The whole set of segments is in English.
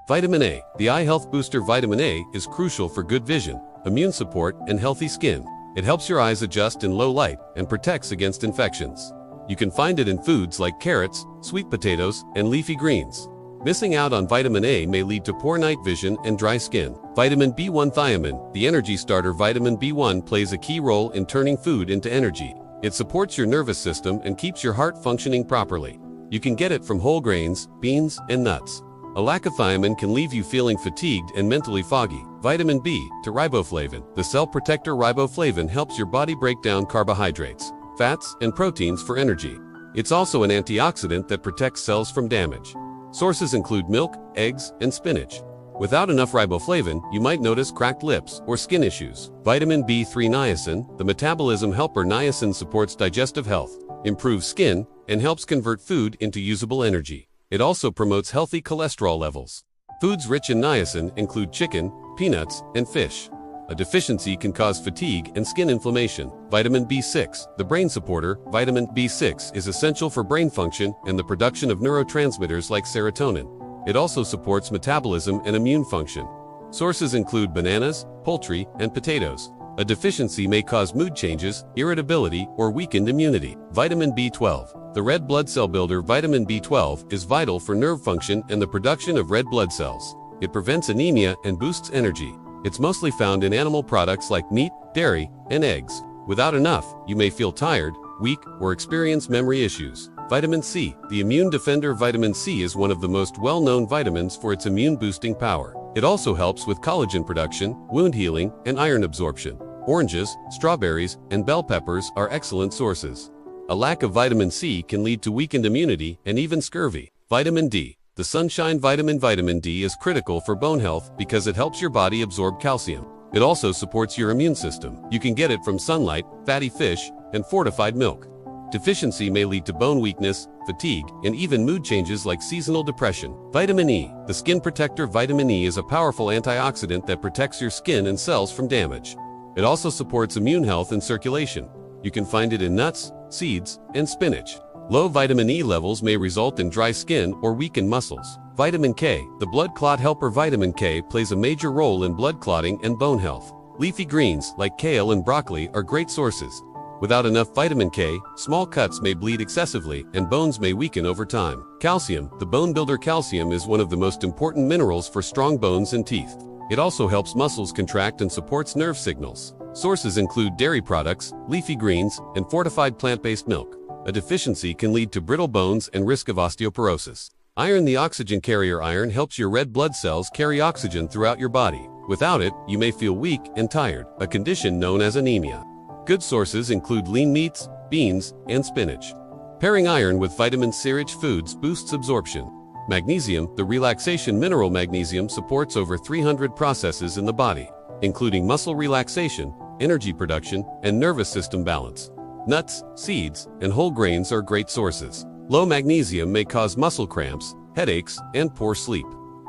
Vitamin A. The eye health booster vitamin A is crucial for good vision, immune support, and healthy skin. It helps your eyes adjust in low light and protects against infections. You can find it in foods like carrots, sweet potatoes, and leafy greens. Missing out on vitamin A may lead to poor night vision and dry skin. Vitamin B1 thiamine, the energy starter vitamin B1 plays a key role in turning food into energy. It supports your nervous system and keeps your heart functioning properly. You can get it from whole grains, beans, and nuts. A lack of thiamine can leave you feeling fatigued and mentally foggy. Vitamin B to riboflavin. The cell protector riboflavin helps your body break down carbohydrates, fats, and proteins for energy. It's also an antioxidant that protects cells from damage. Sources include milk, eggs, and spinach. Without enough riboflavin, you might notice cracked lips or skin issues. Vitamin B3 niacin, the metabolism helper niacin supports digestive health, improves skin, and helps convert food into usable energy. It also promotes healthy cholesterol levels. Foods rich in niacin include chicken, peanuts, and fish. A deficiency can cause fatigue and skin inflammation. Vitamin B6, the brain supporter. Vitamin B6 is essential for brain function and the production of neurotransmitters like serotonin. It also supports metabolism and immune function. Sources include bananas, poultry, and potatoes. A deficiency may cause mood changes, irritability, or weakened immunity. Vitamin B12, the red blood cell builder. Vitamin B12 is vital for nerve function and the production of red blood cells. It prevents anemia and boosts energy. It's mostly found in animal products like meat, dairy, and eggs. Without enough, you may feel tired, weak, or experience memory issues. Vitamin C, the immune defender. Vitamin C is one of the most well-known vitamins for its immune-boosting power. It also helps with collagen production, wound healing, and iron absorption. Oranges, strawberries, and bell peppers are excellent sources. A lack of vitamin C can lead to weakened immunity and even scurvy. Vitamin D, the sunshine vitamin. Vitamin D is critical for bone health because it helps your body absorb calcium. It also supports your immune system. You can get it from sunlight, fatty fish, and fortified milk. Deficiency may lead to bone weakness, fatigue, and even mood changes like seasonal depression. Vitamin E, the skin protector. Vitamin E is a powerful antioxidant that protects your skin and cells from damage. It also supports immune health and circulation. You can find it in nuts, seeds, and spinach. Low vitamin E levels may result in dry skin or weakened muscles. Vitamin K, the blood clot helper. Vitamin K plays a major role in blood clotting and bone health. Leafy greens like kale and broccoli are great sources. Without enough vitamin K, small cuts may bleed excessively and bones may weaken over time. Calcium, the bone builder. Calcium is one of the most important minerals for strong bones and teeth. It also helps muscles contract and supports nerve signals. Sources include dairy products, leafy greens, and fortified plant-based milk. A deficiency can lead to brittle bones and risk of osteoporosis. Iron, the oxygen carrier. Iron helps your red blood cells carry oxygen throughout your body. Without it, you may feel weak and tired, a condition known as anemia. Good sources include lean meats, beans, and spinach. Pairing iron with vitamin C-rich foods boosts absorption. Magnesium, the relaxation mineral. Magnesium supports over 300 processes in the body, including muscle relaxation, energy production, and nervous system balance. Nuts, seeds, and whole grains are great sources. Low magnesium may cause muscle cramps, headaches, and poor sleep.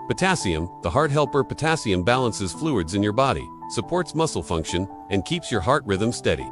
Potassium, the heart helper. Potassium balances fluids in your body, supports muscle function, and keeps your heart rhythm steady.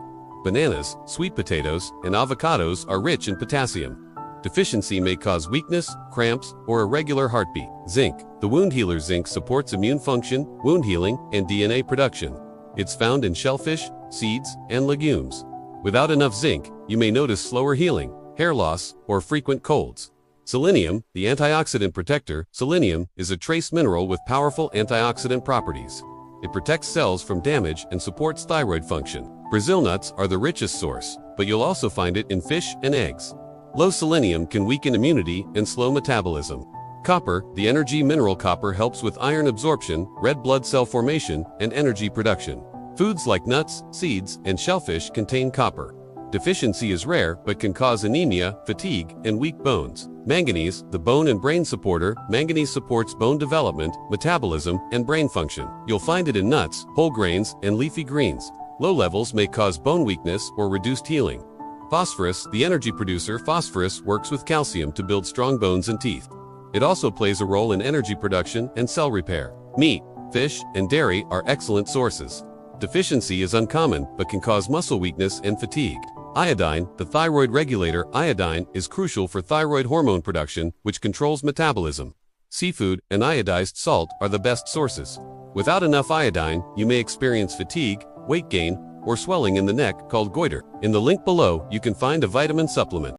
Bananas, sweet potatoes, and avocados are rich in potassium. Deficiency may cause weakness, cramps, or irregular heartbeat. Zinc, the wound healer. Zinc supports immune function, wound healing, and DNA production. It's found in shellfish, seeds, and legumes. Without enough zinc, you may notice slower healing, hair loss, or frequent colds. Selenium, the antioxidant protector. Selenium is a trace mineral with powerful antioxidant properties. It protects cells from damage and supports thyroid function. Brazil nuts are the richest source, but you'll also find it in fish and eggs. Low selenium can weaken immunity and slow metabolism. Copper, the energy mineral. Copper helps with iron absorption, red blood cell formation, and energy production. Foods like nuts, seeds, and shellfish contain copper. Deficiency is rare but can cause anemia, fatigue, and weak bones. Manganese, the bone and brain supporter. Manganese supports bone development, metabolism, and brain function. You'll find it in nuts, whole grains, and leafy greens. Low levels may cause bone weakness or reduced healing. Phosphorus, the energy producer. Phosphorus works with calcium to build strong bones and teeth. It also plays a role in energy production and cell repair. Meat, fish, and dairy are excellent sources. Deficiency is uncommon but can cause muscle weakness and fatigue. Iodine, the thyroid regulator. Iodine is crucial for thyroid hormone production, which controls metabolism. seafood, and iodized salt are the best sources. Without enough iodine, you may experience fatigue, weight gain, or swelling in the neck called goiter. In the link below, you can find a vitamin supplement.